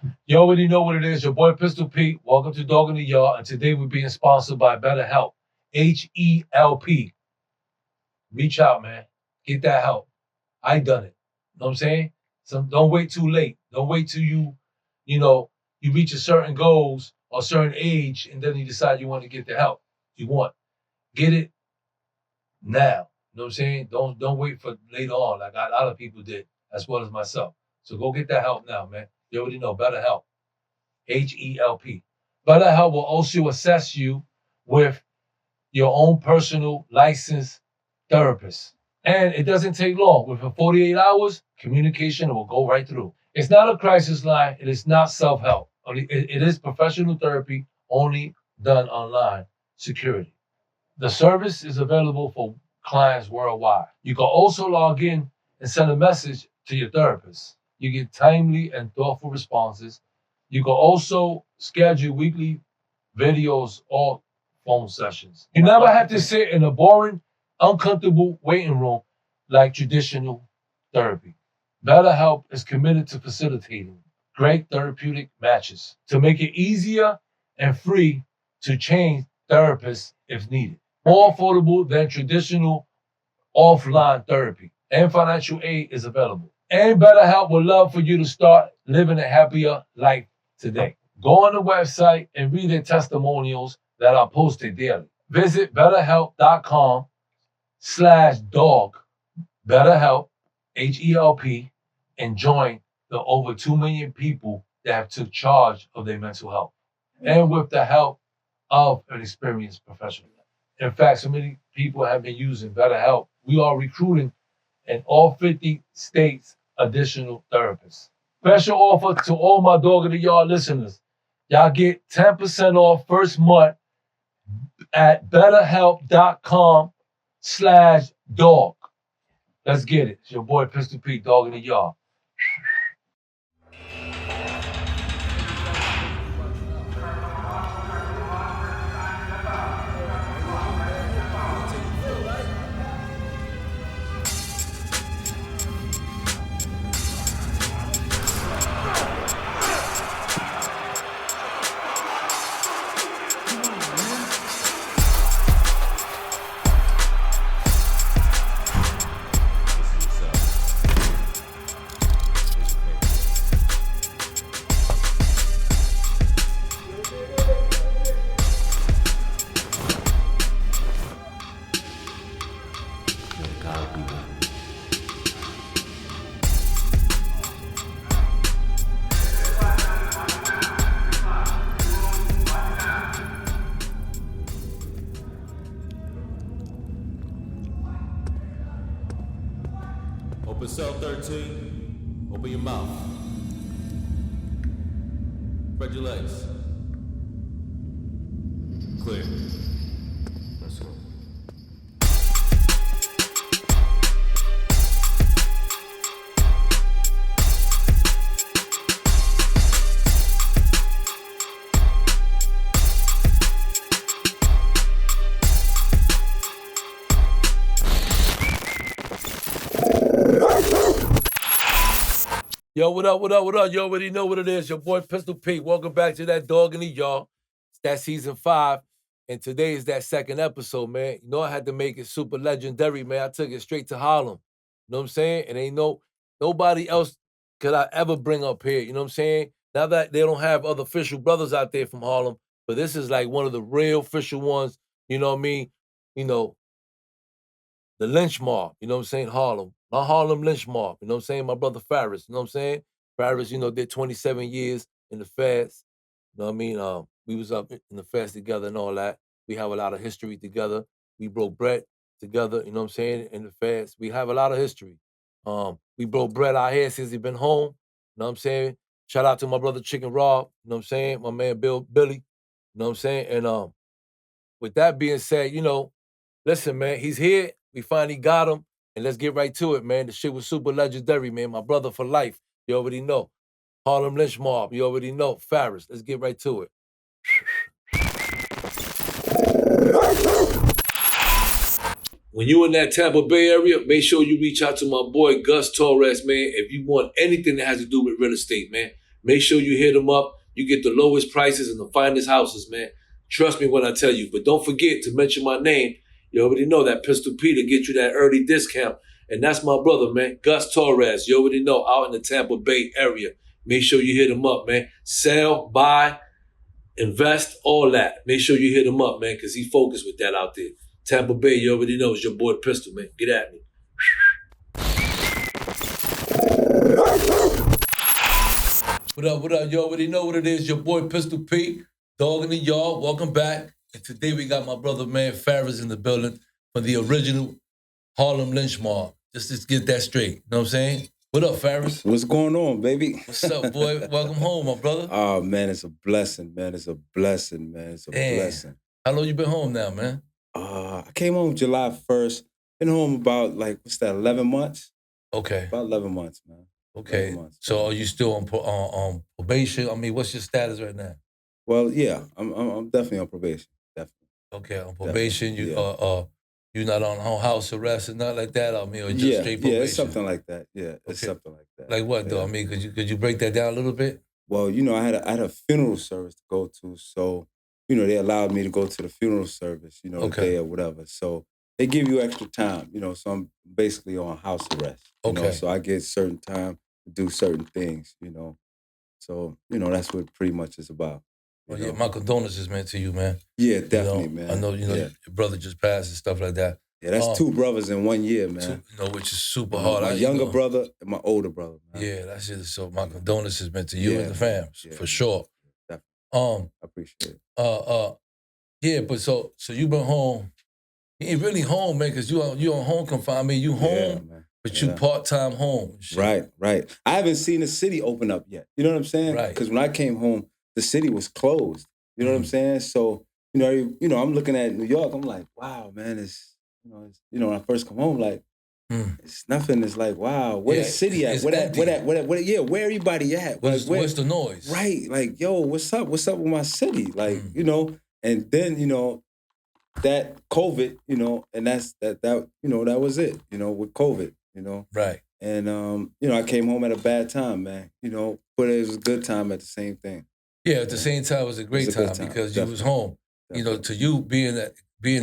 You already know what it is. Your boy Pistol Pete. Welcome to Dog in the Yard. And today we're being sponsored by BetterHelp. H-E-L-P. Reach out, man. Get that help. I done it. You know what I'm saying? So don't wait too late. Don't wait till you reach a certain goals or a certain age and then you decide you want to get the help you want. Get it now. You know what I'm saying? Don't wait for later on like a lot of people did, as well as myself. So go get that help now, man. You already know, BetterHelp. H-E-L-P. BetterHelp will also assess you with your own personal licensed therapist. And it doesn't take long. Within 48 hours, communication will go right through. It's not a crisis line. It is not self-help. It is professional therapy, only done online. Security. The service is available for clients worldwide. You can also log in and send a message to your therapist. You get timely and thoughtful responses. You can also schedule weekly videos or phone sessions. You never have to sit in a boring, uncomfortable waiting room like traditional therapy. BetterHelp is committed to facilitating great therapeutic matches to make it easier and free to change therapists if needed. More affordable than traditional offline therapy, and financial aid is available. And BetterHelp would love for you to start living a happier life today. Go on the website and read their testimonials that are posted daily. Visit BetterHelp.com/dog, BetterHelp, H-E-L-P, and join the over 2 million people that have took charge of their mental health. And with the help of an experienced professional. In fact, so many people have been using BetterHelp. We are recruiting in all 50 states additional therapists. Special offer to all my Dog in the Yard listeners. Y'all get 10% off first month at betterhelp.com/dog. Let's get it. It's your boy Pistol Pete, Dog in the Yard. Open cell 13. Open your mouth. Spread your legs. Clear. Let's go. Yo, what up, what up, what up? You already know what it is. Your boy Pistol Pete. Welcome back to that Dog in the Yard. It's that season 5. And today is that second episode, man. You know I had to make it super legendary, man. I took it straight to Harlem. You know what I'm saying? And ain't nobody else could I ever bring up here. You know what I'm saying? Now that they don't have other official brothers out there from Harlem, but this is like one of the real official ones, you know what I mean? You know, the lynch mob, you know what I'm saying? Harlem. My Harlem lynch mob, you know what I'm saying? My brother Farris, you know what I'm saying? Farris, did 27 years in the feds. You know what I mean? We was up in the feds together and all that. We have a lot of history together. We broke bread together, you know what I'm saying, in the feds. We have a lot of history. We broke bread out here since he been home. You know what I'm saying? Shout out to my brother Chicken Rob, you know what I'm saying? My man Billy, you know what I'm saying? And with that being said, listen, man, he's here. We finally got him. And let's get right to it, man. The shit was super legendary, man. My brother for life. You already know. Harlem Lynch Mob. You already know. Farris. Let's get right to it. When you in that Tampa Bay area, make sure you reach out to my boy Gus Torres, man. If you want anything that has to do with real estate, man. Make sure you hit them up. You get the lowest prices and the finest houses, man. Trust me when I tell you. But don't forget to mention my name. You already know that Pistol P to get you that early discount. And that's my brother, man, Gus Torres. You already know, out in the Tampa Bay area. Make sure you hit him up, man. Sell, buy, invest, all that. Make sure you hit him up, man, because he focused with that out there. Tampa Bay, you already know, it's your boy Pistol, man. Get at me. What up, what up? You already know what it is. Your boy Pistol P, dog in the yard. Welcome back. And today we got my brother, man, Farris in the building for the original Harlem lynch mob. Just to get that straight. You know what I'm saying? What up, Farris? What's going on, baby? What's up, boy? Welcome home, my brother. Oh, man, it's a blessing, man. It's a blessing, man. It's a blessing. How long you been home now, man? I came home July 1st. Been home about, 11 months? Okay. About 11 months, man. Okay. 11 months. So are you still on probation? I mean, what's your status right now? Well, yeah, I'm definitely on probation. Definitely. Okay, on probation. Definitely, You're not on house arrest and nothing like that. I mean, or just straight probation. Yeah, it's something like that. Yeah, it's something like that. Like what though? I mean, could you break that down a little bit? Well, I had a funeral service to go to, so they allowed me to go to the funeral service, the day or whatever. So they give you extra time, so I'm basically on house arrest. So I get certain time to do certain things, So, that's what pretty much it's about. Well, yeah, my condolences, man, to you, man. Yeah, definitely, man. I know, your brother just passed and stuff like that. Yeah, that's two brothers in 1 year, man. Which is super hard. My younger brother and my older brother, man. Yeah, that's it. So my condolences, man, to you and the fam, for sure. Definitely. I appreciate it. Yeah, but so you been home. You ain't really home, man, because you on home confinement. I mean, you home, but you part-time home. Right. I haven't seen the city open up yet. You know what I'm saying? Right. Because when I came home, the city was closed. You know what I'm saying? So, I'm looking at New York. I'm like, wow, man, when I first come home, it's nothing. It's like, wow, where the city at? Where everybody at? Where's the noise? Right. Like, yo, what's up? What's up with my city? Like, and then, that COVID, and that was it, with COVID, Right. And, I came home at a bad time, man, but it was a good time at the same thing. Yeah, at the same time, it was a great time because you was home. Definitely. To you, being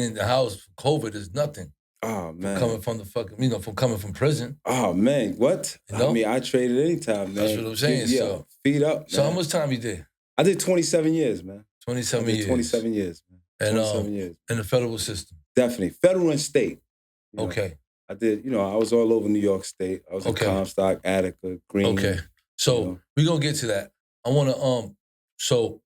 in the house for COVID is nothing. Oh, man. Coming from the fucking, from coming from prison. Oh, man, what? I mean, I traded any time, man. That's what I'm saying. Yeah, feet up, man. So how much time you did? I did 27 years, man. 27 years. 27 years, man. And 27 years. In the federal system? Definitely. Federal and state. Okay. I did, I was all over New York State. I was in Comstock, Attica, Green. Okay. So we're going to get to that. I want to, so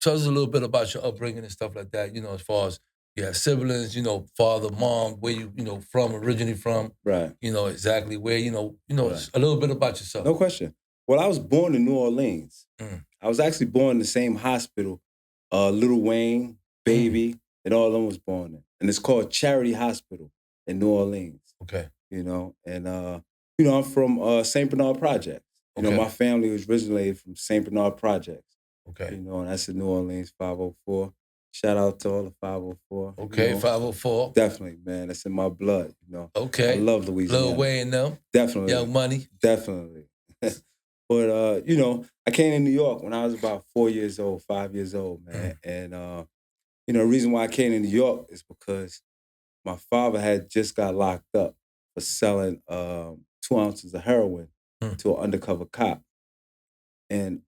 tell us a little bit about your upbringing and stuff like that, as far as you have siblings, father, mom, where you, originally from. Right. Exactly where, right. A little bit about yourself. No question. Well, I was born in New Orleans. I was actually born in the same hospital, Lil Wayne, Baby, and all of them was born in. And it's called Charity Hospital in New Orleans. Okay. And, I'm from St. Bernard Projects. My family was originated from St. Bernard Projects. Okay. And that's in New Orleans, 504. Shout out to all the 504. Okay, 504. Definitely, man. That's in my blood, Okay. I love Louisiana. Lil Wayne, though. Definitely. Young Money. Definitely. But, I came to New York when I was about 5 years old, man. And, the reason why I came to New York is because my father had just got locked up for selling 2 ounces of heroin to an undercover cop. And,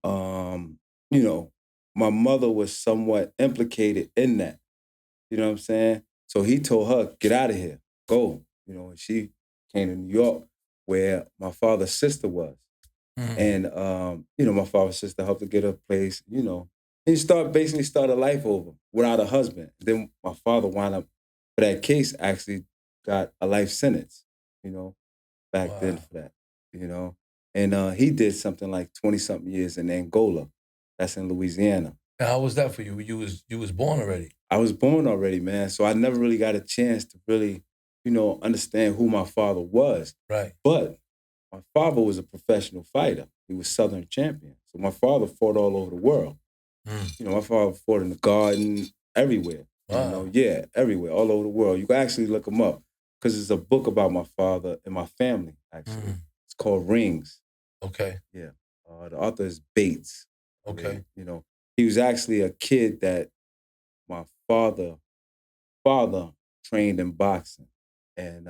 my mother was somewhat implicated in that. You know what I'm saying? So he told her, get out of here, go. And she came to New York where my father's sister was. And, my father's sister helped her get a place, and basically start a life over without a husband. Then my father wound up, for that case, actually got a life sentence, back then for that, And he did something like 20-something years in Angola. That's in Louisiana. And how was that for you? You was born already? I was born already, man. So I never really got a chance to really, understand who my father was. Right. But my father was a professional fighter. He was Southern champion. So my father fought all over the world. My father fought in the garden, everywhere. Wow. Everywhere, all over the world. You can actually look him up because it's a book about my father and my family, actually. It's called Rings. Okay. Yeah. The author is Bates. Okay. You know, he was actually a kid that my father trained in boxing, and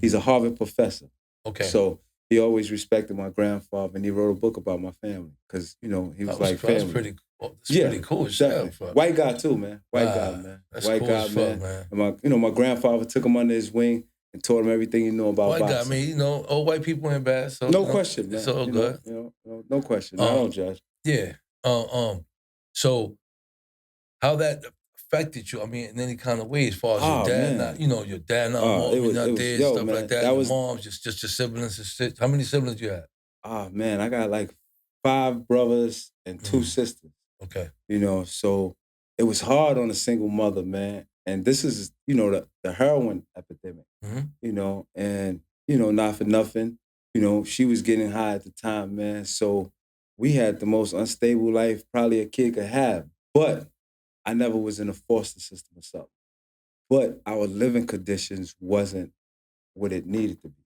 he's a Harvard professor. Okay. So he always respected my grandfather, and he wrote a book about my family because he was like family. That's pretty cool. That's pretty cool. Definitely. White guy too, man. White guy, man. That's White cool guy, as fuck, man. And my grandfather took him under his wing and taught him everything he knew about White boxing. guy, I mean, all white people ain't bad. So no question, man. It's all good. No question. I don't judge. Yeah. So how that affected you? I mean, in any kind of way, as far as your dad, your dad not there, stuff like that. Your moms, just your siblings and shit. How many siblings you have? Man, I got like 5 brothers and 2 sisters. Okay. So it was hard on a single mother, man. And this is, the heroin epidemic. And not for nothing, she was getting high at the time, man. So we had the most unstable life probably a kid could have. But I never was in a foster system or something. But our living conditions wasn't what it needed to be.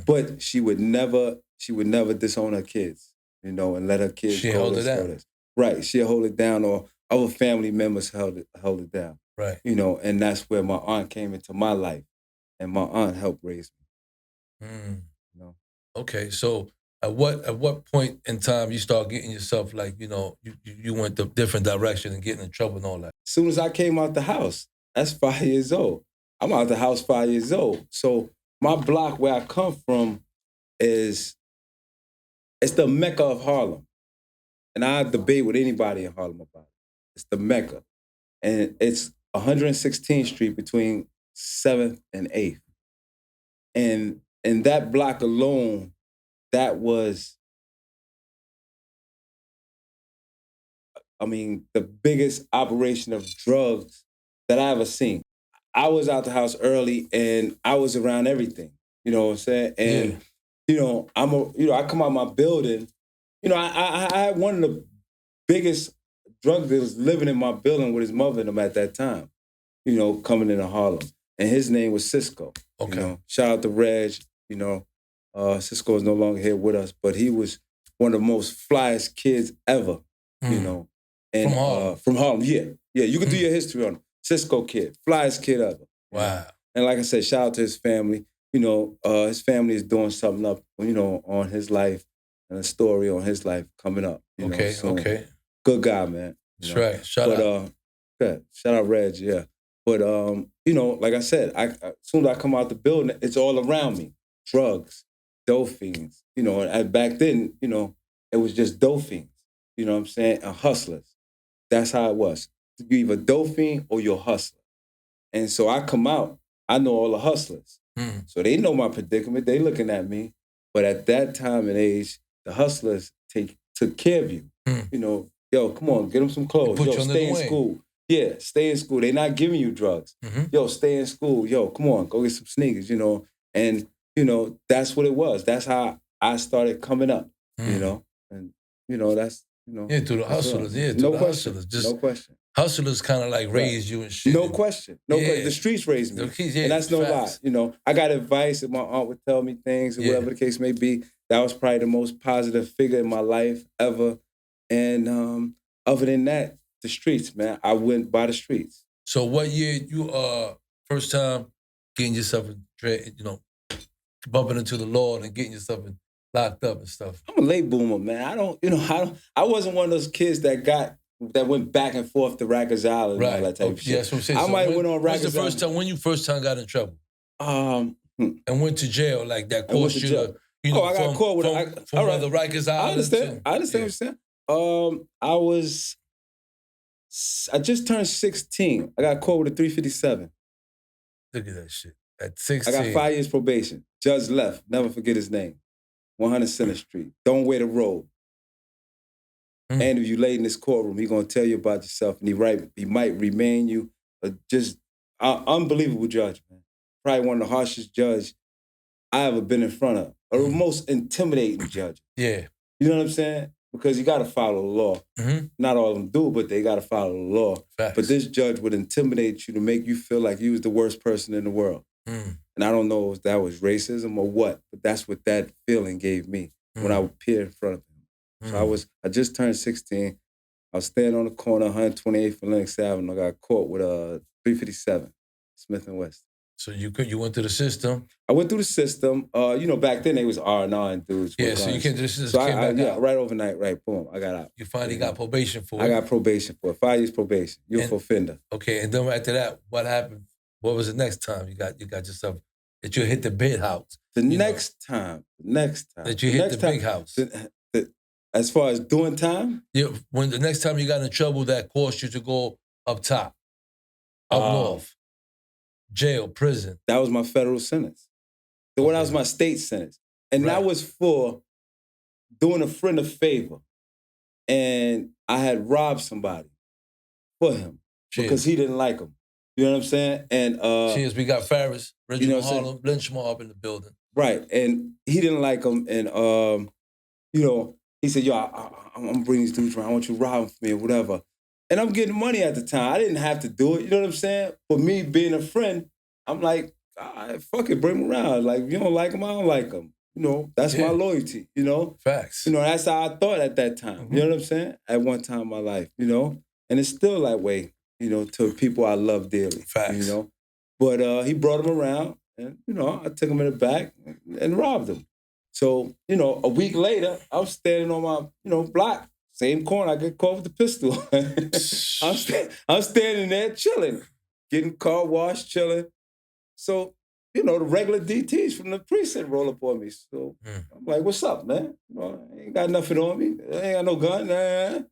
But she would never disown her kids, and let her kids she held it down. Right. She'll hold it down, or other family members held it down. Right. And that's where my aunt came into my life, and my aunt helped raise me. Okay, so at what point in time you start getting yourself like, you went a different direction and getting in trouble and all that? As soon as I came out the house, that's 5 years old. I'm out the house 5 years old. So my block where I come from it's the Mecca of Harlem. And I debate with anybody in Harlem about it. It's the Mecca. And it's 116th Street between 7th and 8th. And in that block alone, that was, the biggest operation of drugs that I ever seen. I was out the house early and I was around everything. You know what I'm saying? And, I come out my building. I had one of the biggest drug dealers living in my building with his mother and them at that time, coming into Harlem. And his name was Cisco. Okay. Shout out to Reg. Cisco is no longer here with us, but he was one of the most flyest kids ever, And, from Harlem, yeah. Yeah, you can do your history on him. Cisco kid, flyest kid ever. Wow. And like I said, shout out to his family. His family is doing something up, on his life and a story on his life coming up. Okay. Good guy, man. That's right. Shout out. Shout out Reg, yeah. But, like I said, as soon as I come out the building, it's all around me. Drugs, dope fiends. And back then, it was just dope fiends. You know what I'm saying? And hustlers. That's how it was. You're either dope fiend or you're a hustler. And so I come out, I know all the hustlers. So they know my predicament. They looking at me. But at that time and age, the hustlers took care of you. Yo, come on, get them some clothes. Yo, stay in school. Yeah, stay in school. They're not giving you drugs. Yo, stay in school. Yo, come on, go get some sneakers, And, that's what it was. That's how I started coming up, And, that's, Yeah, through the hustlers. Yeah, no question. No question. Hustlers kind of like raised you and shit. No question. The streets raised me. And that's no lie. I got advice, and my aunt would tell me things, or whatever the case may be. That was probably the most positive figure in my life ever. And other than that, the streets, man. I went by the streets. So what year you first time getting yourself bumping into the Lord and getting yourself locked up and stuff? I'm a late boomer, man. I wasn't one of those kids that went back and forth to Rikers Island and all that type of shit. Yeah, that's what I'm saying. I might have went on Rikers Island. When you first time got in trouble? And went to jail, like that cost you to, I got caught with from the Rikers Island. I understand what you're saying. I just turned 16. I got caught with a 357. Look at that shit. At 16. I got 5 years probation. Judge left. Never forget his name. 100 Center Street. Don't wear the robe. And if you lay in this courtroom, he's going to tell you about yourself, and he might remain you. Just unbelievable judge, man. Probably one of the harshest judges I ever been in front of. Or the most intimidating judge. Yeah. You know what I'm saying? Because you got to follow the law. Not all of them do, but they got to follow the law. Facts. But this judge would intimidate you to make you feel like you was the worst person in the world. And I don't know if that was racism or what, but that's what that feeling gave me when I appeared in front of him. So I just turned 16. I was standing on the corner, 128th and Lenox Avenue. I got caught with a 357, Smith and West. So you went through the system. I went through the system. Back then they was R&R and dudes. Yeah, so you came through the system, came back out. Right overnight, right, boom, I got out. You finally got probation for it. I got probation for it, 5 years probation, youthful offender. Okay, and then after that, what happened? What was the next time you got yourself, that you hit the big house? The next time. That you hit the big house. As far as doing time? Yeah, when the next time you got in trouble that caused you to go up top, up north, jail, prison. That was my federal sentence. That was my state sentence. And that was for doing a friend a favor. And I had robbed somebody for him because he didn't like him. You know what I'm saying? And cheers, we got Farris, Reginald Harlem, Lynch Mob in the building. Right. And he didn't like him. And he said, yo, I'm gonna bring these dudes around. I want you to rob them for me or whatever. And I'm getting money at the time. I didn't have to do it. You know what I'm saying? For me being a friend, I'm like, fuck it, bring them around. Like, you don't like them, I don't like them. That's my loyalty, Facts. That's how I thought at that time. You know what I'm saying? At one time in my life, And it's still that way, to people I love dearly. Facts. But he brought them around and, I took them in the back and robbed them. So, a week later, I was standing on my, block, same corner, I get caught with the pistol. I'm standing there chilling, getting car washed, chilling. So, the regular DTs from the precinct roll up on me. So I'm like, what's up, man? I ain't got nothing on me. I ain't got no gun. Nah. So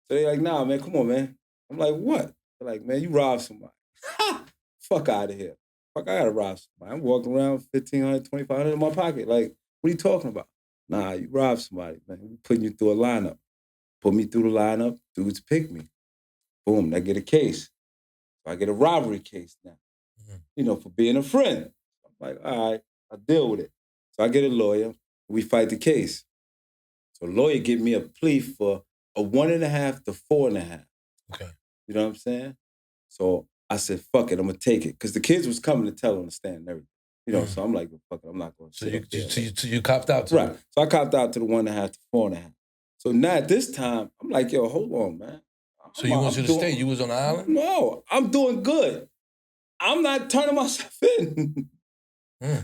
they're like, nah, man, come on, man. I'm like, what? They're like, man, you robbed somebody. Fuck out of here. Fuck, I gotta rob somebody. I'm walking around $1,500, $2,500 in my pocket. Like, what are you talking about? Nah, you robbed somebody, man. We putting you through a lineup. Put me through the lineup, dudes pick me. Boom, I get a case. So I get a robbery case now, for being a friend. I'm like, all right, I'll deal with it. So I get a lawyer, we fight the case. So the lawyer give me a plea for a 1.5 to 4.5. Okay. You know what I'm saying? So I said, fuck it, I'm gonna take it. Because the kids was coming to tell on the stand and everything. So I'm like, fuck it, I'm not gonna So you copped out to it. So I copped out to the 1.5 to 4.5. So now at this time, I'm like, yo, hold on, man. So you went to the state? You was on the island? No, I'm doing good. I'm not turning myself in.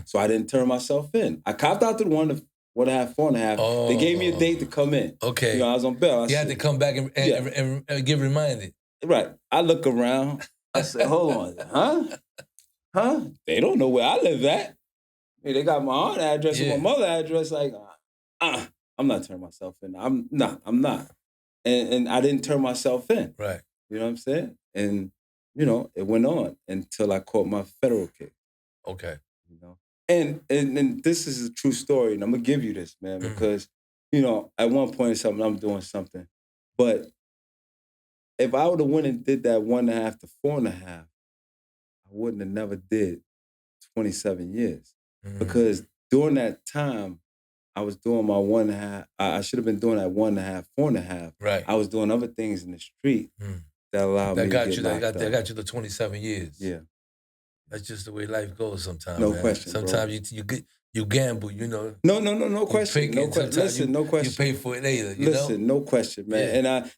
So I didn't turn myself in. I copped out to the 1.5, 4.5. They gave me a date to come in. Okay. I was on bail. You had to come back and get reminded. Right. I look around. I said, hold on. Huh? They don't know where I live at. They got my aunt address and my mother address. Like, I'm not turning myself in. I'm not. And I didn't turn myself in. Right. You know what I'm saying? And, it went on until I caught my federal case. Okay. And this is a true story, and I'm going to give you this, man, because, at one point in something, I'm doing something. But if I would have went and did that 1.5 to 4.5, I wouldn't have never did 27 years. Because during that time, I was doing my 1.5. I should have been doing that 1.5, 4.5. Right. I was doing other things in the street that allowed me to get locked up. That got you to 27 years. Yeah. That's just the way life goes sometimes. No man. question. Sometimes you gamble, No question. No question. Listen, no question. You pay for it later. Listen, no question, man. Yeah.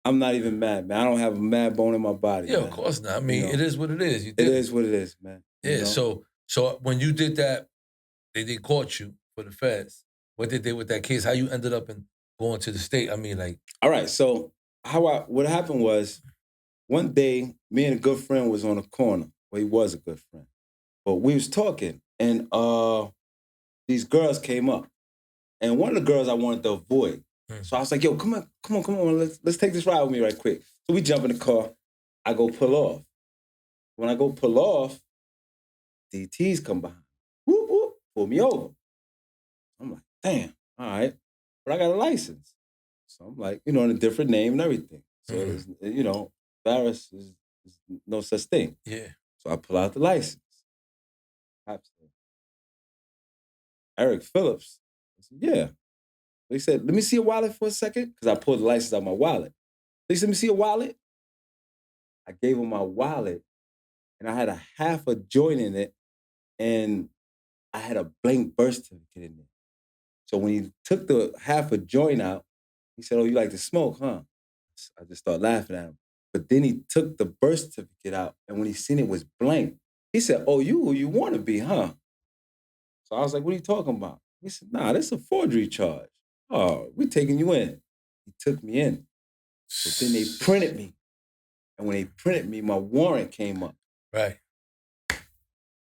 I'm not even mad, man. I don't have a mad bone in my body. Yeah, man. of course not. I mean, it is what it is. It is what it is, man. Yeah. So when you did that, they caught you for the feds. What did they with that case? How you ended up in going to the state? I mean, like. All right. So what happened was, one day, me and a good friend was on a corner. Well, he was a good friend. But we was talking, and these girls came up. And one of the girls I wanted to avoid. So I was like, yo, come on, let's take this ride with me right quick. So we jump in the car. I go pull off. When I go pull off, DTs come behind. Whoop, whoop, pull me over. I'm like, damn, all right. But I got a license. So I'm like, in a different name and everything. So, it's, Farris is no such thing. Yeah. So I pull out the license. Absolutely. Eric Phillips. I said, yeah. He said, let me see your wallet for a second, because I pulled the license out of my wallet. He said, let me see your wallet. I gave him my wallet, and I had a half a joint in it, and I had a blank birth certificate in there. So when he took the half a joint out, he said, "Oh, you like to smoke, huh?" I just started laughing at him. But then he took the birth certificate out, and when he seen it was blank, he said, "Oh, you who you want to be, huh?" So I was like, "What are you talking about?" He said, "Nah, this is a forgery charge. Oh, we taking you in." He took me in. But then they printed me. And when they printed me, my warrant came up. Right.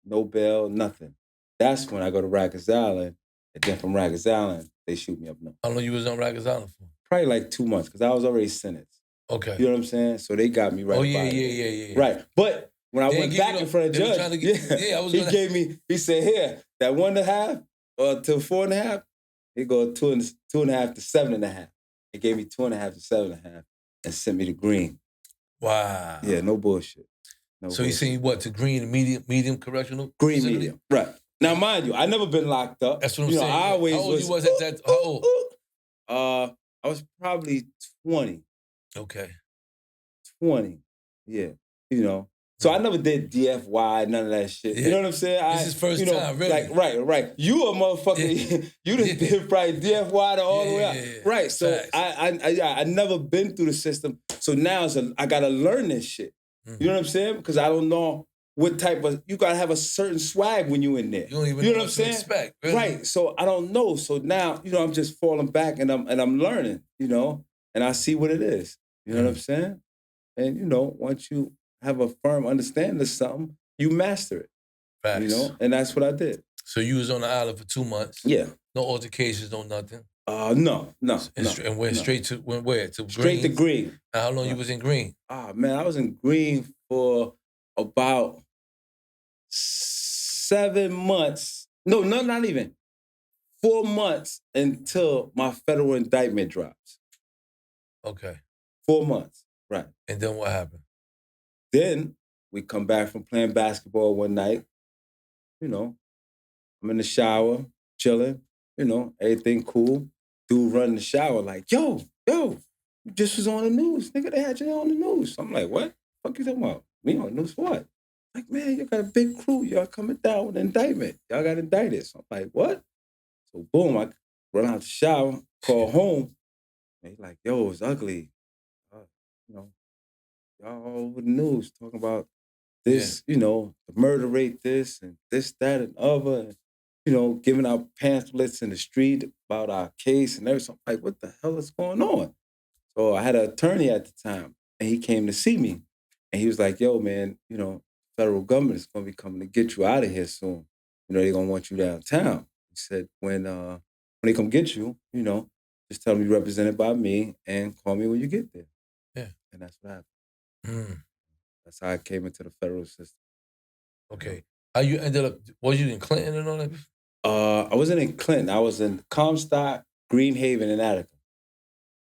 No bail, nothing. That's when I go to Rikers Island. And then from Rikers Island, they shoot me up north. How long you was on Rikers Island for? Probably like 2 months, because I was already sentenced. Okay. You know what I'm saying? So they got me right. Oh, yeah. Right. But when I They went give back you in the- front of they was judge, trying to get- I was he gonna- gave me, he said, here, that 1.5 to 4.5, he go 2.5 to 7.5. He gave me 2.5 to 7.5 and sent me to Green. Wow. Yeah, no bullshit. No So you bullshit. seen you what, to Green, medium correctional? Green facility? medium. Right. Now, mind you, I never been locked up. That's what I'm you know, saying. I always How old you was at that? How old? I was probably 20. Okay. 20. Yeah. You know. So I never did DFY, none of that shit. Yeah. You know what I'm saying? This is first time, really. Like, right. You a motherfucker. You done did probably DFY to all the way out. Yeah. Right. So Facts. I never been through the system. So now I gotta learn this shit. Mhm. You know what I'm saying? Because I don't know what type of, you gotta have a certain swag when you in there. You don't even You know know what what to I'm saying? expect. Really. Right. So I don't know. So now, you know, I'm just falling back and I'm learning, you know, and I see what it is. You know what I'm saying? And you know, once you have a firm understanding of something, you master it. Facts. You know, and that's what I did. So you was on the island for 2 months. Yeah. No altercations, no nothing. No. And went straight to where? To Straight to Green? Green. And how long you Right. was in Green? Man, I was in Green for about 7 months. No, not even. 4 months until my federal indictment drops. Okay. 4 months. Right. And then what happened? Then we come back from playing basketball one night. You know, I'm in the shower, chilling. You know, everything cool. Dude run in the shower like, yo, you just was on the news. Nigga, they had you on the news. I'm like, what? Fuck you talking about? Me on the news for what? Like, man, you got a big crew. Y'all coming down with an indictment. Y'all got indicted. So I'm like, what? So boom, I run out the shower, call home. And he's like, yo, it's ugly. You know, y'all all over the news talking about this, you know, the murder rate, this and this, that, and other. And, you know, giving out pamphlets in the street about our case and everything. I'm like, what the hell is going on? So I had an attorney at the time, and he came to see me. And he was like, yo, man, you know, federal government is going to be coming to get you out of here soon. You know, they're going to want you downtown. He said, when they come get you, you know, just tell them you're represented by me and call me when you get there. Yeah. And that's what happened. Mm. That's how I came into the federal system. Okay. How you ended up, was you in Clinton and all that? I wasn't in Clinton. I was in Comstock, Greenhaven, and Attica.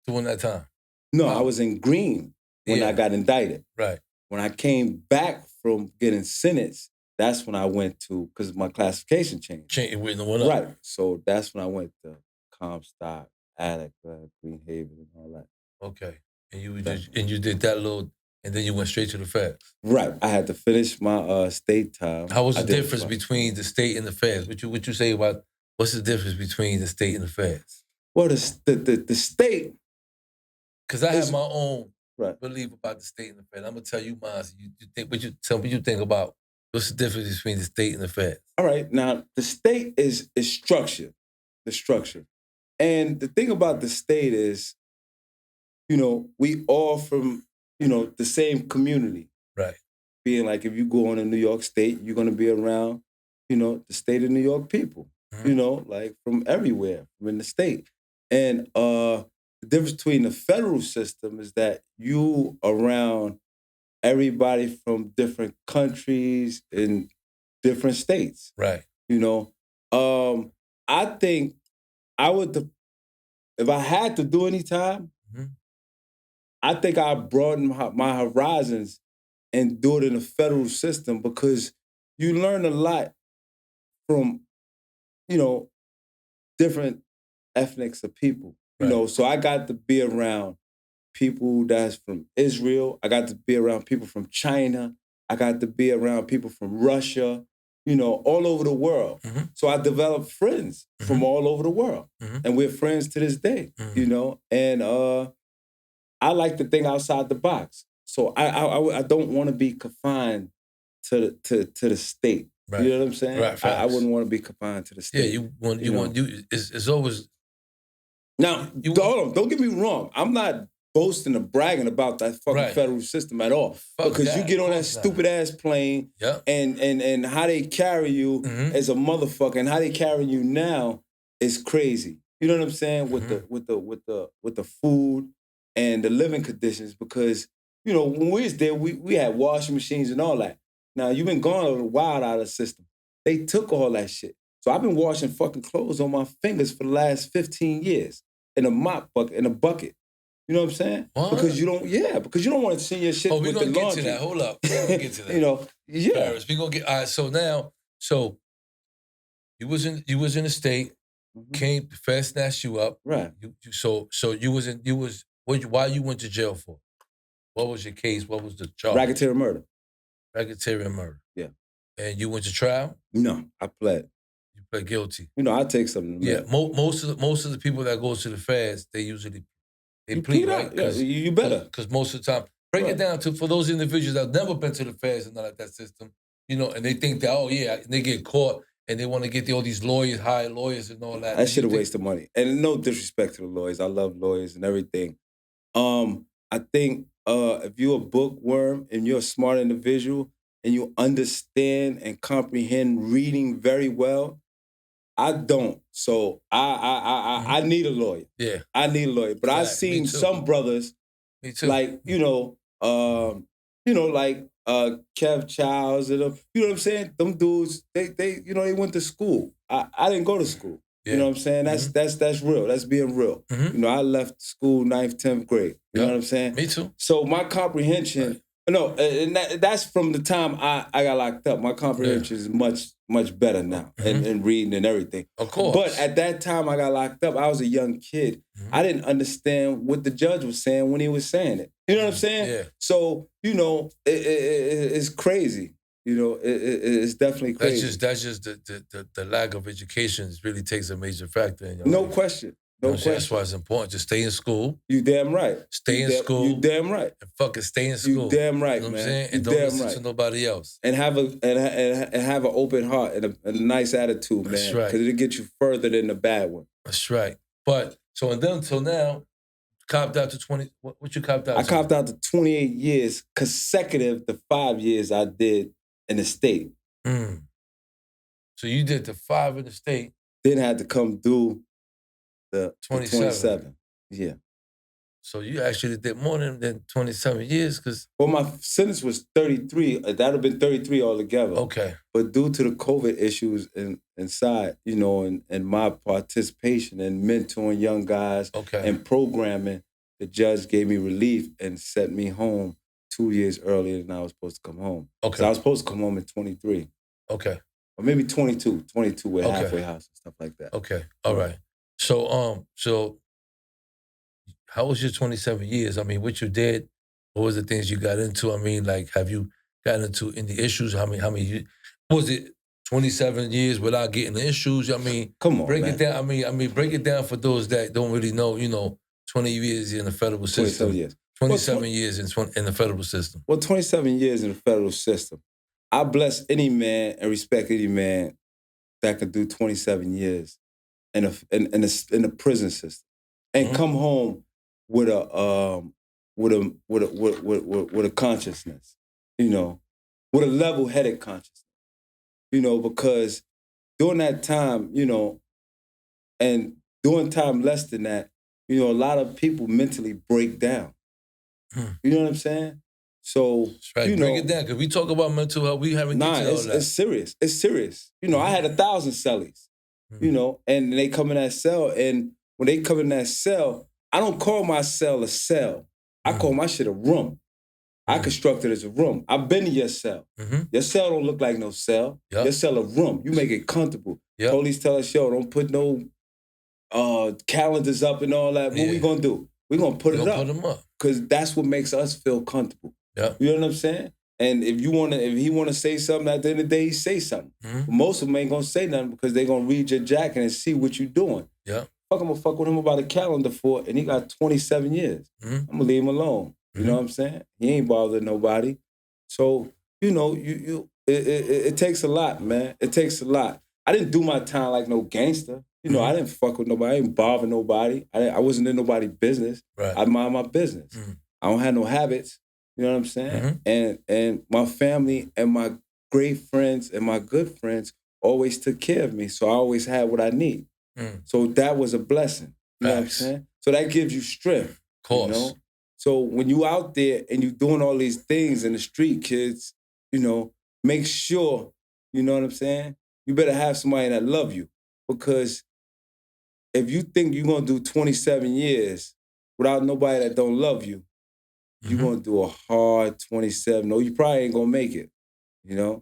During that time? No, I was in Green when I got indicted. Right. When I came back from getting sentenced, that's when I went to, because my classification changed. It went up. Right. So that's when I went to Comstock, Attica, Greenhaven, and all that. Okay. And you did that little, and then you went straight to the feds. Right. I had to finish my state time. How was the difference between the state and the feds? What you say about, what's the difference between the state and the feds? Well, the state. Because I have my own belief about the state and the feds. I'm gonna tell you mine. So you think tell me what you think about what's the difference between the state and the feds? All right. Now the state is structure. The structure. And the thing about the state is, you know, we all from, you know, the same community. Right. Being like, if you go on to New York State, you're going to be around, you know, the state of New York people, you know, like from everywhere, from in the state. And the difference between the federal system is that you around everybody from different countries and different states. Right. You know, I think I would, if I had to do any time, I think I'd broaden my horizons and do it in the federal system, because you learn a lot from, you know, different ethnics of people. You know, so I got to be around people that's from Israel. I got to be around people from China. I got to be around people from Russia. all over the world. So I developed friends from all over the world. And we're friends to this day, And I like to think outside the box. So I don't want to be confined to the state. Right. You know what I'm saying? Right, I wouldn't want to be confined to the state. Yeah, it's always... Now, hold on, don't get me wrong. I'm not boasting or bragging about that fucking federal system at all. Because you get on that stupid ass plane and how they carry you as a motherfucker and how they carry you now is crazy. You know what I'm saying? With the food and the living conditions, because when we was there, we had washing machines and all that. Now you've been gone a while out of the system. They took all that shit. So I've been washing fucking clothes on my fingers for the last 15 years in a mop bucket, in a bucket. You know what I'm saying? What? Because you don't want to send your shit with the laundry. We're gonna get to that. Hold up. We're gonna get to that. Farris, we're gonna get all right. So you was in the state, came, Fed snatched you up. Right. Why you went to jail for? What was your case? What was the charge? Racketeering murder. Racketeering murder. Yeah. And you went to trial? No, I pled. You pled guilty. I take something. Yeah. Most of the people that go to the feds, they usually plead, right? Yeah, you better. Because most of the time, break it down for those individuals that have never been to the feds and not like that system, and they think that, they get caught and they want to get all these lawyers, hire lawyers and all that. That shit a waste of money. And no disrespect to the lawyers. I love lawyers and everything. I think if you're a bookworm and you're a smart individual and you understand and comprehend reading very well, I don't. So I need a lawyer. Yeah. I need a lawyer. But I've seen some brothers, like, like Kev Childs, you know what I'm saying? Them dudes, they went to school. I didn't go to school. Yeah. You know what I'm saying? That's real. That's being real. I left school 9th, 10th grade. You know what I'm saying? Me too. So my comprehension, and that's from the time I got locked up. My comprehension is much, much better now and reading and everything. Of course. But at that time I got locked up, I was a young kid. I didn't understand what the judge was saying when he was saying it. You know what I'm saying? Yeah. So, it's crazy. It's definitely crazy. That's just the lack of education really takes a major factor in your No life. question. No question. That's why it's important to stay in school. You damn right. Stay in school. You damn right. And fucking stay in school. You damn right, you know man. What I'm saying? And you don't listen to nobody else. And have an open heart and a nice attitude, man. That's right. Because it'll get you further than the bad one. That's right. But so now, copped out to 20. What you copped out to? I copped out to 28 years consecutive to 5 years I did in the state. So you did the 5 in the state. Then had to come do the 27. Yeah. So you actually did more than 27 years because... Well, my sentence was 33. That would have been 33 altogether. Okay. But due to the COVID issues inside, and my participation in mentoring young guys and programming, the judge gave me relief and sent me home 2 years earlier than I was supposed to come home. Okay. So I was supposed to come home in 23. Okay. Or maybe 22 with halfway house and stuff like that. Okay. All right. So how was your 27 years? I mean, what you did, what was the things you got into? I mean, like, have you gotten into any issues? How many was it 27 years without getting the issues? I mean, come on, break man. it down. I mean, break it down for those that don't really know, 20 years in the federal system. 27 years. 27 years in the federal system. Well, 27 years in the federal system. I bless any man and respect any man that can do 27 years in a prison system and come home with a consciousness, with a level-headed consciousness, because during that time, and during time less than that, a lot of people mentally break down. You know what I'm saying? So, that's right. Break it down, because we talk about mental health, we haven't get to all that. It's serious. It's serious. I had 1,000 cellies, and they come in that cell, and when they come in that cell, I don't call my cell a cell. I call my shit a room. I construct it as a room. I've been in your cell. Your cell don't look like no cell. Yep. Your cell a room. You make it comfortable. Yep. Police tell us, don't put no calendars up and all that. What we gonna do? We gonna put it up. Put them up. Because that's what makes us feel comfortable. Yep. You know what I'm saying? And if he wanna say something at the end of the day, he say something. Mhm. But most of them ain't gonna say nothing because they gonna read your jacket and see what you doing. Yeah. I'm gonna fuck with him about a calendar for, and he got 27 years. Mhm. I'm gonna leave him alone. You know what I'm saying? He ain't bothering nobody. So, you know, it takes a lot, man. It takes a lot. I didn't do my time like no gangster. You know, I didn't fuck with nobody. I didn't bother nobody. I wasn't in nobody's business. Right. I mind my business. I don't have no habits. You know what I'm saying? And my family and my great friends and my good friends always took care of me. So I always had what I need. So that was a blessing. You know what I'm saying? So that gives you strength. Of course. You know? So when you out there and you doing all these things in the street, kids, you know, make sure, you know what I'm saying? You better have somebody that love you. Because if you think you're going to do 27 years without nobody that don't love you, you're going to do a hard 27. No, you probably ain't going to make it, you know?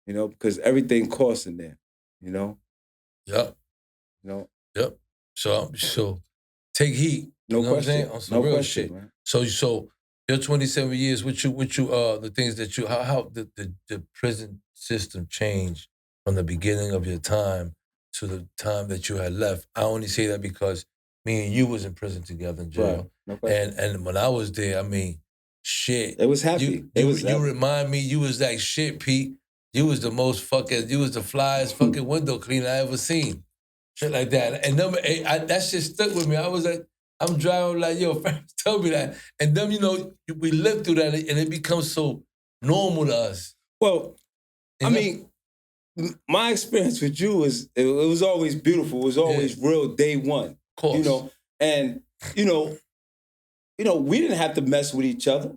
You know, because everything costs in there, you know? Yep. You know? Yep. So take heat. No You know question. What I'm saying? On some No real question, shit. man. So your 27 years, what you the things that you how the prison system changed from the beginning of your time to the time that you had left. I only say that because me and you was in prison together in jail. Right. No question. And when I was there, I mean, shit. It was happy. You remind me, you was like shit, Pete. You was the most fucking, you was the flyest fucking window cleaner I ever seen. Shit like that. And them, that shit stuck with me. I was like, I'm driving like, yo, Farris told me that. And then, you know, we lived through that and it becomes so normal to us. Well, I mean, my experience with you is, it was always beautiful. It was always real day one. Of course. You know, and, you know, we didn't have to mess with each other.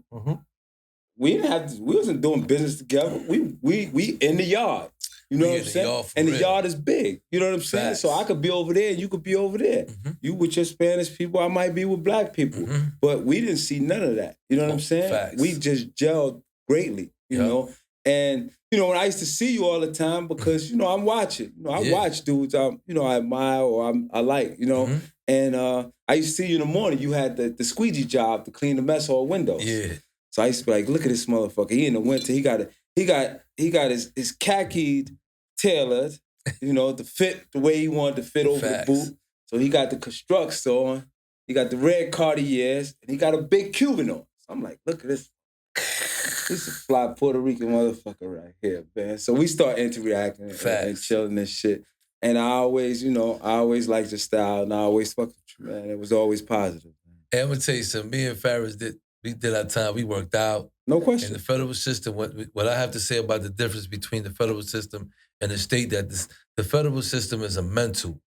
We wasn't doing business together. We in the yard. You know what I'm saying? And the yard is big. You know what I'm saying? So I could be over there and you could be over there. You with your Spanish people, I might be with black people. But we didn't see none of that. You know what I'm saying? Facts. We just gelled greatly, you know? And, you know, when I used to see you all the time because, you know, I'm watching. You know, I watch dudes I admire or I like, you know? And I used to see you in the morning. You had the squeegee job to clean the mess hall windows. Yeah. So I used to be like, look at this motherfucker. He in the winter, he got his khakied tailored, you know, to fit the way he wanted to fit over the boot. So he got the constructs on, he got the red Cartiers, and he got a big Cuban on. So I'm like, look at this. This is a fly Puerto Rican motherfucker right here, man. So we start interacting and chilling and shit. And I always liked your style, and I always fucked with you, man. It was always positive. And I'm gonna tell you something. Me and Farris we did our time. We worked out. No question. In the federal system, what I have to say about the difference between the federal system and the state, that the federal system is a mental.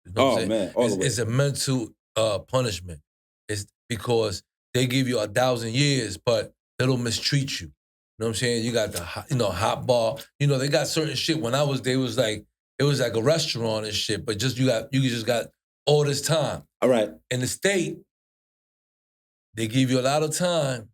You know what I'm saying? It's a mental punishment. It's because they give you 1,000 years, but they don't mistreat you. You know what I'm saying? You got the hot bar. You know, they got certain shit. When I was there, it was like a restaurant and shit, but you just got all this time. All right. In the state, they give you a lot of time.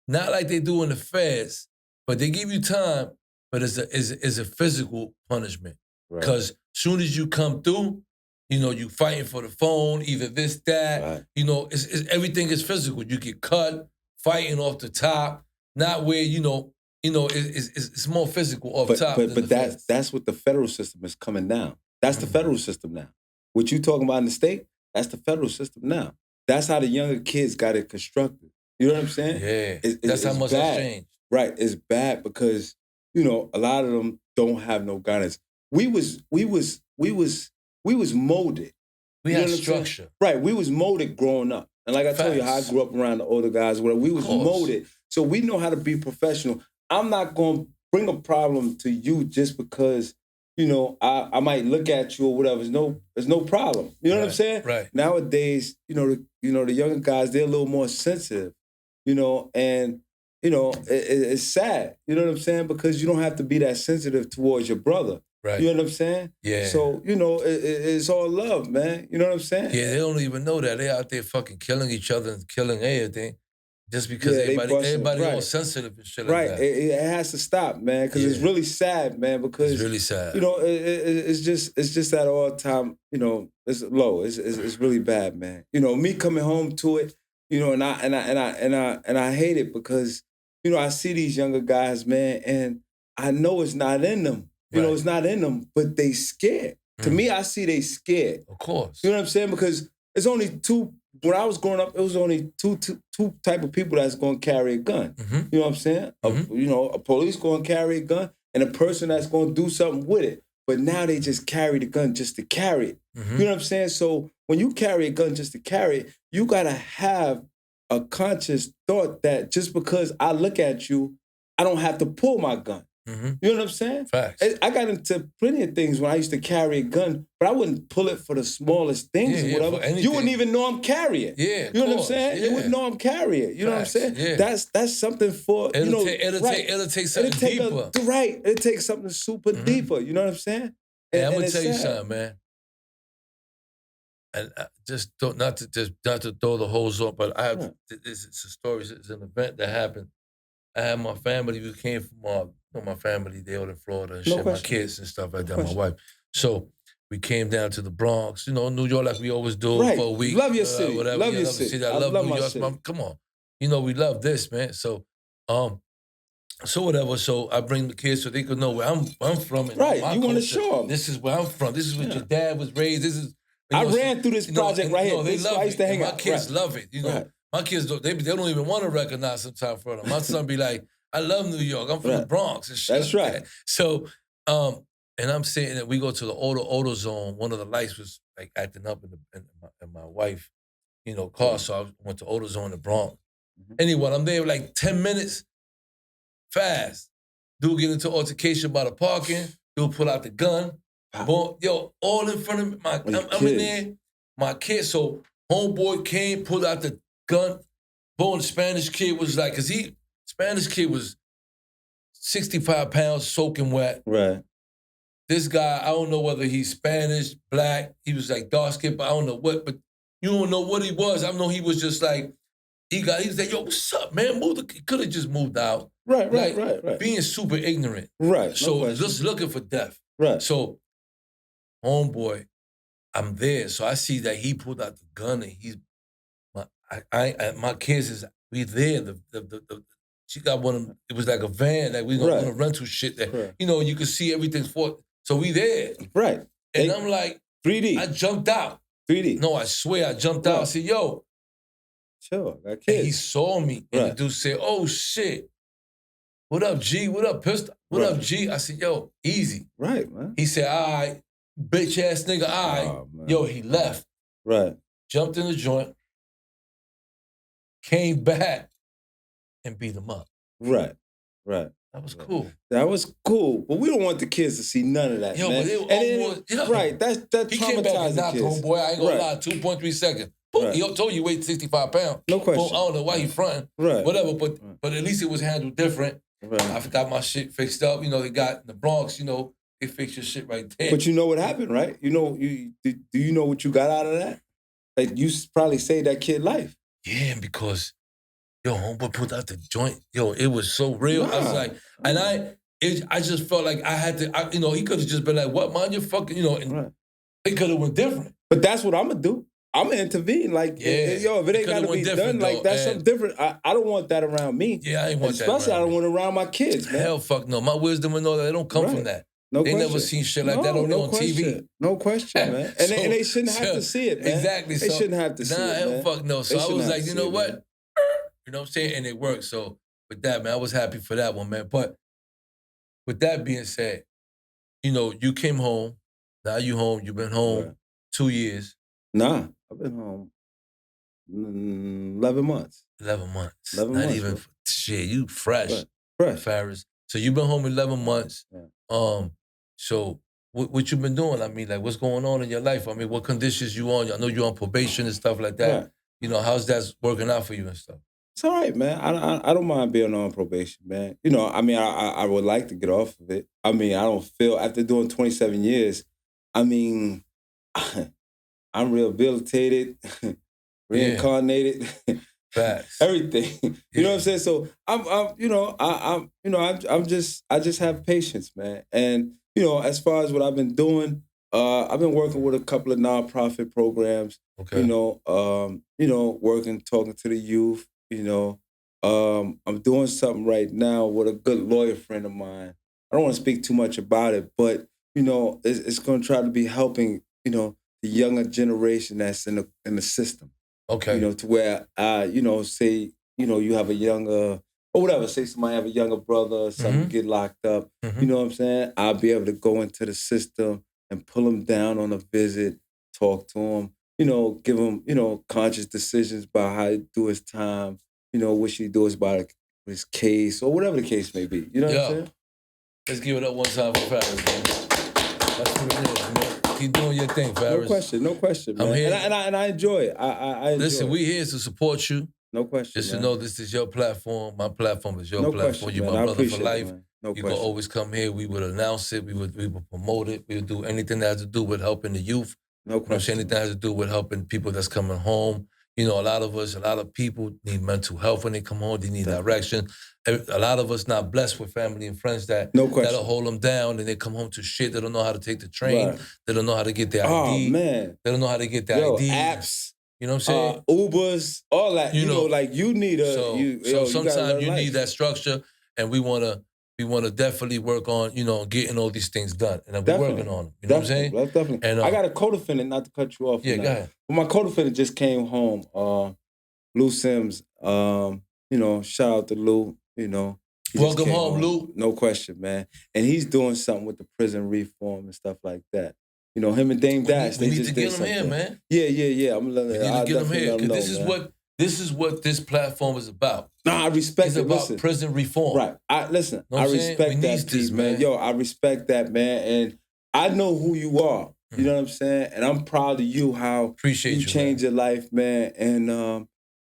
Not like they do in the feds, but they give you time, but it's a physical punishment. Because soon as you come through, you know, you fighting for the phone, either this, that, you know, it's everything is physical. You get cut, fighting off the top, not where, it's more physical off top. But that's what the federal system is coming down. That's the federal system now. What you talking about in the state, that's the federal system now. That's how the younger kids got it constructed. You know what I'm saying? Yeah. That's how much has changed. Right. It's bad because, you know, a lot of them don't have no guidance. We was molded. We had structure. Right. We was molded growing up. And like I told you, how I grew up around the older guys, where we was molded. So we know how to be professional. I'm not going to bring a problem to you just because, you know, I might look at you or whatever. There's no problem. You know what I'm saying? Right. Nowadays, the younger guys, they're a little more sensitive, you know, and, you know, it's sad. You know what I'm saying? Because you don't have to be that sensitive towards your brother. Right. You know what I'm saying? Yeah. So, you know, it's all love, man. You know what I'm saying? Yeah, they don't even know that. They're out there fucking killing each other and killing everything. Just because everybody all sensitive and shit like that. It has to stop, man, because it's really sad, man, because it's really sad. You know, it's just that all time, you know, it's low. It's really bad, man. You know, me coming home to it, you know, and I hate it because, I see these younger guys, man, and I know it's not in them. It's not in them, but they scared. To me, I see they scared. Of course. You know what I'm saying? Because it's only two. When I was growing up, it was only two type of people that's going to carry a gun. You know what I'm saying? A police going to carry a gun and a person that's going to do something with it. But now they just carry the gun just to carry it. You know what I'm saying? So when you carry a gun just to carry it, you got to have a conscious thought that just because I look at you, I don't have to pull my gun. You know what I'm saying? Facts. I got into plenty of things when I used to carry a gun, but I wouldn't pull it for the smallest things or whatever. You wouldn't even know I'm carrying. Yeah, you know what I'm saying? You wouldn't know I'm carrying. You know what I'm saying? Yeah. That's something for it'll take something deeper. It'll take something super deeper. You know what I'm saying? And I'm gonna tell you something, man. And not to throw the hose up, but I have this is a story. It's an event that happened. I had my family. We came from my family. They all in Florida and shit. My kids and stuff like that. My wife. So we came down to the Bronx. New York, like we always do for a week. Love your city. Whatever. Love your city. I love New York. City. Come on. We love this, man. So whatever. So I bring the kids so they could know where I'm from. And you want to show them. This is where I'm from. This is what your dad was raised. This is. I ran through this project right here. They love it. My kids love it. My kids they don't even want to recognize sometimes for them. My son be like, I love New York. I'm from the Bronx and shit. That's right. So, and I'm saying that we go to the auto zone. One of the lights was like acting up in my wife, car. So I went to auto zone in the Bronx. Anyway, I'm there like 10 minutes, fast. Dude get into altercation by the parking. Dude pull out the gun. Boom, all in front of me. I'm in there. My kid, so homeboy came, pulled out the gun. Boom, the Spanish kid was like, Spanish kid was 65 pounds, soaking wet. Right. This guy, I don't know whether he's Spanish, black. He was like dark skin, but I don't know what. But you don't know what he was. I know he was just like, he was like, yo, what's up, man? He could have just moved out. Right. Being super ignorant. Right. So just looking for death. Right. So, homeboy, I'm there. So I see that he pulled out the gun and my kids we there. She got one of them, it was like a van, like we gonna rental shit that, you could see everything for. So we there. Right. And I'm like, 3D. I jumped out. 3D. No, I swear, I jumped out. I said, yo. Sure, that kid. And he saw me. And the dude said, oh, shit. What up, G? What up, pistol? What up, G? I said, yo, easy. Right, man. He said, all right, bitch ass nigga, all right. Yo, he left. Right. Jumped in the joint. Came back. And beat him up. Right. That was cool. That was cool. But we don't want the kids to see none of that, man. But they almost, right, that he came back and knocked kids. Homeboy, I ain't gonna lie, 2.3 seconds. Boom, he told you he weighed 65 pounds. No question. Boom, I don't know why he fronting. Right. Whatever, but at least it was handled different. Right. I got my shit fixed up. They got in the Bronx, they fixed your shit right there. But you know what happened, right? Do you know what you got out of that? Like, you probably saved that kid life. Yeah, because homeboy pulled out the joint. It was so real. I was like, and I just felt like I had to, he could have just been like, what, mind your fucking, and it could have went different. But that's what I'm going to do. I'm going to intervene. Like, if it ain't got to be done, like, that's something different. I don't want that around me. Yeah, I ain't want that Especially I don't want it around my kids, man. Hell fuck no. My wisdom and all that, they don't come from that. They never seen shit like that on TV. No question, man. And they shouldn't have to see it, man. Exactly. They shouldn't have to see it, hell fuck no. So I was like, you know what? Man. You know what I'm saying? And it worked. So with that, man, I was happy for that one, man. But with that being said, you came home. Now you home. You've been home 2 years. Nah, I've been home 11 months. 11 months. 11 Not months. even, shit, you fresh. Fresh. Farris. So you've been home 11 months. Yeah. So what you been doing? I mean, like, what's going on in your life? I mean, what conditions you on? I know you're on probation and stuff like that. Right. How's that working out for you and stuff? It's all right, man. I don't mind being on probation, man. I mean, I would like to get off of it. I mean, I don't feel, after doing 27 years, I mean, I'm rehabilitated, reincarnated, everything. You know what I'm saying? So I just have patience, man. And as far as what I've been doing, I've been working with a couple of nonprofit programs. Okay. Working, talking to the youth. I'm doing something right now with a good lawyer friend of mine. I don't want to speak too much about it, but it's going to try to be helping the younger generation that's in the system. Okay. To where say you have a younger or whatever. Say somebody have a younger brother or something get locked up. You know what I'm saying? I'll be able to go into the system and pull him down on a visit, talk to him. Give him conscious decisions about how to do his time. What should he do about his case or whatever the case may be. You know what I'm saying? Let's give it up one time for Farris, man. That's what it is, man. Keep doing your thing, Farris. No question, man. I'm here. And I enjoy it. I enjoy Listen, we here to support you. No question, Just to know this is your platform. My platform is your platform. You're my brother for life. You can always come here. We would announce it. We would promote it. We would do anything that has to do with helping the youth. No question. Anything that has to do with helping people that's coming home. A lot of people need mental health when they come home. They need direction. A lot of us not blessed with family and friends that'll hold them down, and they come home to shit. They don't know how to take the train. Right. They don't know how to get their ID. Oh, man. They don't know how to get their ID. Apps. You know what I'm saying? Ubers, all that. You need a... So sometimes you need that structure, and we want to definitely work on, getting all these things done. And we're working on them. You know what I'm saying? Definitely. And I got a co-defendant, not to cut you off. Yeah, go ahead. But my co-defendant just came home, Lou Sims. Shout out to Lou, Welcome home, Lou. No question, man. And he's doing something with the prison reform and stuff like that. Him and Dame Dash. We need to get him here, man. Yeah. I'm we need to get him here, because this is what this platform is about. Nah, I respect it's it. It's about listen. prison reform. Right. I respect that piece, man. Yo, I respect that, man. And I know who you are. You know what I'm saying? And I'm proud of you, how Appreciate you changed your life, man. And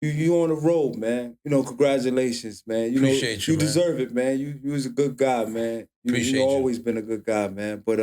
you on the road, man. Congratulations, man. Appreciate you, man. Deserve it, man. You was a good guy, man. You've always been a good guy, man. But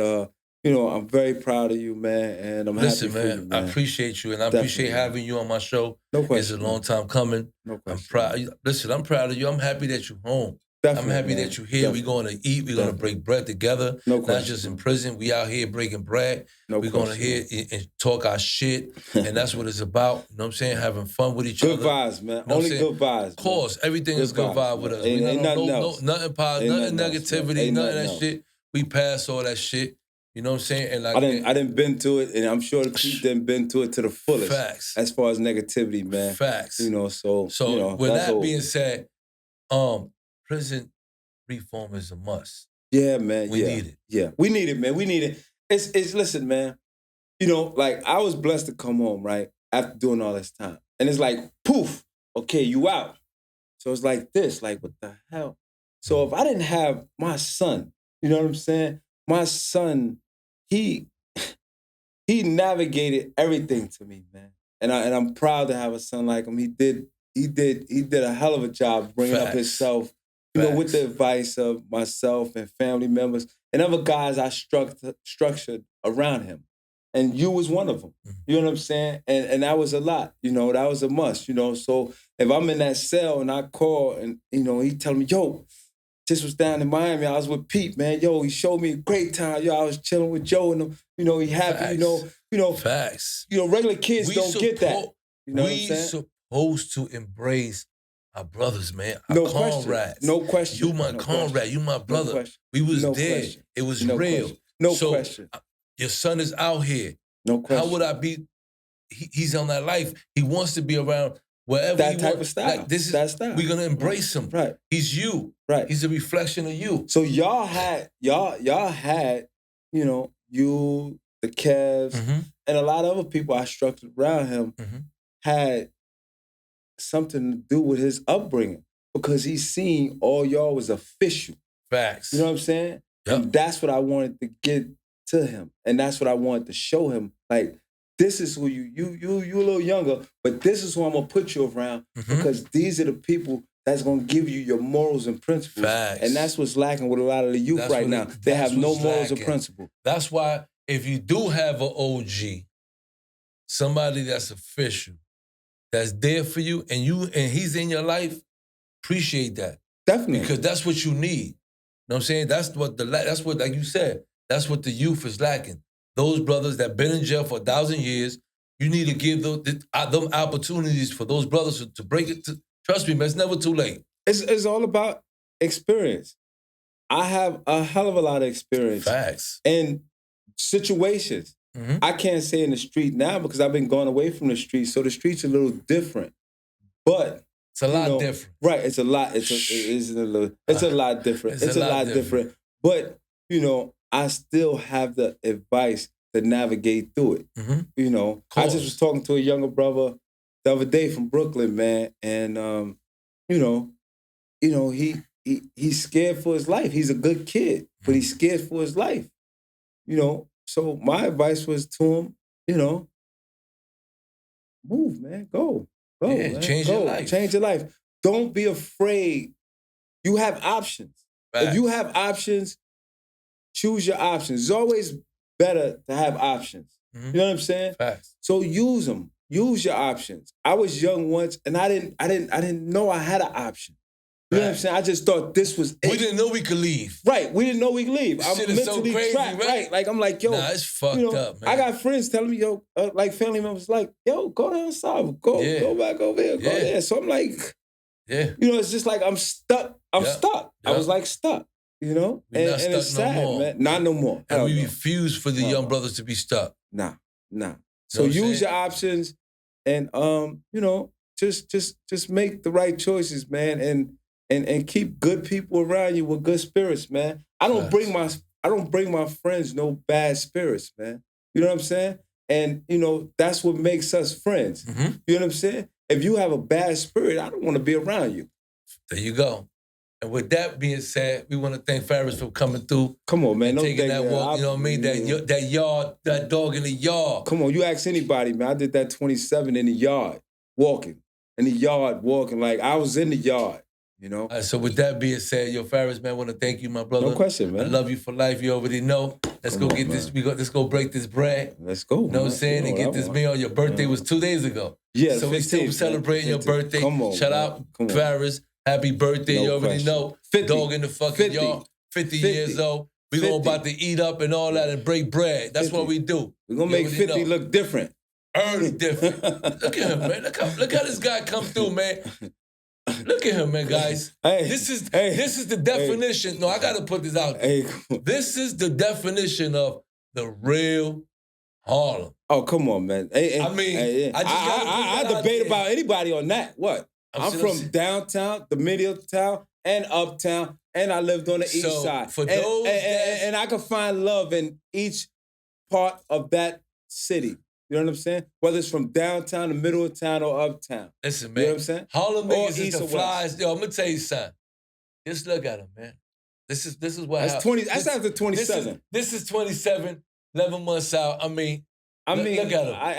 I'm very proud of you, man, and I'm happy for you, man. I appreciate you, and I appreciate having you on my show. No question. It's a long time coming. No question. I'm proud. Listen, I'm proud of you. I'm happy that you're home. Definitely, I'm happy that you're here. We're going to eat. We're going to break bread together. No Not question. just in prison. We out here breaking bread. We're going to hear and talk our shit, and that's what it's about. You know what I'm saying? Having fun with each other. Good vibes, man. Only good vibes. Of course, everything is good vibe with us. Ain't nothing else. Nothing positive, nothing negativity, none of that shit. We pass all that shit. You know what I'm saying? And I didn't been to it, and I'm sure the Pete didn't been to it to the fullest. Facts. As far as negativity, man. Facts. So with that being said, prison reform is a must. Yeah, man. We need it. Yeah, we need it, man. We need it. It's listen, man. I was blessed to come home, right, after doing all this time, and it's like poof. Okay, you out. So it's like this, like what the hell? So if I didn't have my son, you know what I'm saying? My son, he navigated everything to me, man, and I'm proud to have a son like him. He did a hell of a job bringing up himself, with the advice of myself and family members and other guys I structured around him, and you was one of them. You know what I'm saying? And that was a lot. That was a must. So if I'm in that cell and I call and he tell me, yo, just was down in Miami. I was with Pete, man. Yo, he showed me a great time. Yo, I was chilling with Joe and them. He happy. Facts. Regular kids don't get that. You know what I'm saying? Supposed to embrace our brothers, man. Our no comrades. Question. No question. You my comrade. You my brother. No we was no there. Question. It was no real. Question. No question. Your son is out here. No question. How would I be? He's on that life. He wants to be around wherever that he type wants. of style. That style. We're gonna embrace him. Right. He's you. Right. He's a reflection of you. So y'all had, you, the Kevs, and a lot of other people I structured around him had something to do with his upbringing, because he's seen all y'all was official. Facts. You know what I'm saying? Yep. And that's what I wanted to get to him. And that's what I wanted to show him. Like, this is who you a little younger, but this is who I'm gonna put you around, because these are the people that's gonna give you your morals and principles. Facts. And that's what's lacking with a lot of the youth right now. They have no morals or principles. That's why if you do have an OG, somebody that's official, that's there for you, and he's in your life, appreciate that. Definitely. Because that's what you need. You know what I'm saying? That's what like you said, that's what the youth is lacking. Those brothers that been in jail for 1,000 years, you need to give them opportunities for those brothers to break it. Trust me, man, it's never too late. It's all about experience. I have a hell of a lot of experience. Facts. In situations. Mm-hmm. I can't say in the street now because I've been going away from the street, so the street's a little different. But it's a lot different. Right, it's a lot. It's a lot different. It's a lot different. But, I still have the advice to navigate through it. Mm-hmm. I just was talking to a younger brother the other day from Brooklyn, man, and he's scared for his life. He's a good kid, but he's scared for his life. So my advice was to him, move, man, go, man. Change your life. Change your life. Don't be afraid. You have options. Facts. If you have options, choose your options. It's always better to have options. Mm-hmm. You know what I'm saying? Facts. So use them. Use your options. I was young once, and I didn't know I had an option. You know what I'm saying? I just thought this was it. We didn't know we could leave. Right, we didn't know we could leave. I'm shit is mentally so crazy, trapped, right? Like, I'm like, yo. Nah, it's fucked up, man. I got friends telling me, yo, like family members like, yo, go down south, go back over here, go there. So I'm like, it's just like I'm stuck. I'm stuck. I was like stuck, We're not and stuck it's sad, no more. man. Not no more. And we refuse for the young brothers to be stuck. Nah. So use your options and, just make the right choices, man, and keep good people around you with good spirits, man. I don't bring my friends no bad spirits, man. You know what I'm saying? And that's what makes us friends. Mm-hmm. You know what I'm saying? If you have a bad spirit, I don't want to be around you. There you go. And with that being said, we want to thank Farris for coming through. Come on, man. Taking that walk, you know what I mean? That dog in the yard. Come on, you ask anybody, man. I did that 27 in the yard, walking. Like I was in the yard. All right, so with that being said, Farris, man, I want to thank you, my brother. No question, man. I love you for life. You already know. Let's go get this. Let's go break this bread. Let's go. You know what I'm saying? And get this meal. Your birthday was 2 days ago. Yeah, so 15, we still celebrating 15. your birthday. Come on, Shout out Farris. Happy birthday. You already know. 50. Dog in the fucking yard. 50 years old. We going about to eat up and all that and break bread. That's 50. what we do. We're going to make 50 look different. Early different. Look at him, man. Look how this guy come through, man. Look at him, man, guys. This is the definition. Hey. No, I got to put this out. Hey. This is the definition of the real Harlem. Oh, come on, man. I debate about anybody on that. What? I'm from downtown, the middle of town, and uptown, and I lived on the east side. For those and I can find love in each part of that city. You know what I'm saying? Whether it's from downtown, the middle of town, or uptown. Listen, man. You know what I'm saying? Harlem niggas is the flies. Yo, I'm gonna tell you something. Just look at him, man. This is what that's 20. That's after 27. This is 27, 11 months out. I mean, look at him. I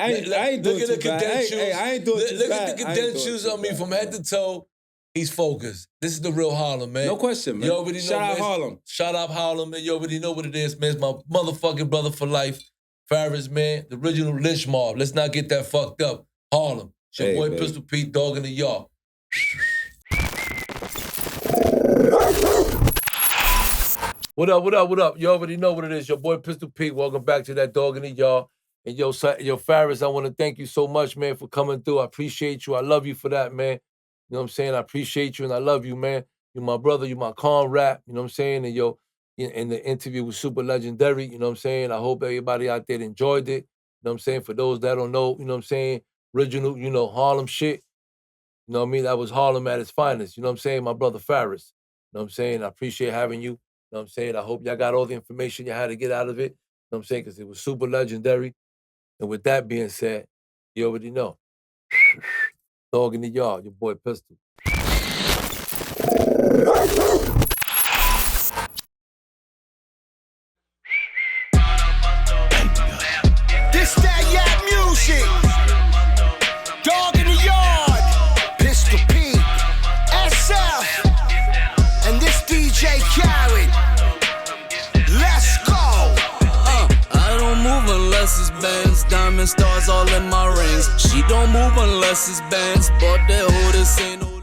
ain't doing too bad. I ain't doing too bad. Look at the credentials on me from head to toe. He's focused. This is the real Harlem, man. No question, man. You already know. Shout out Harlem. Shout out Harlem, man. You already know what it is, man. It's my motherfucking brother for life. Farris, man, the original lynch mob. Let's not get that fucked up. Harlem. It's your boy, baby. Pistol Pete, dog in the yard. What up? You already know what it is. Your boy, Pistol Pete. Welcome back to that dog in the yard. And yo, Farris, I want to thank you so much, man, for coming through. I appreciate you. I love you for that, man. You know what I'm saying? I appreciate you and I love you, man. You're my brother. You're my comrade. You know what I'm saying? And the interview was super legendary, you know what I'm saying? I hope everybody out there enjoyed it. You know what I'm saying? For those that don't know, you know what I'm saying? Original, Harlem shit. You know what I mean? That was Harlem at its finest. You know what I'm saying? My brother Farris. You know what I'm saying? I appreciate having you. You know what I'm saying? I hope y'all got all the information you had to get out of it. You know what I'm saying? Because it was super legendary. And with that being said, you already know. Dog in the yard, your boy Pistol. This that yak music. Dog in the yard. Pistol Pete. SF. And this DJ Khaled. Let's go. I don't move unless it's bands. Diamond stars all in my rings. She don't move unless it's bands. But that hoe, this ain't no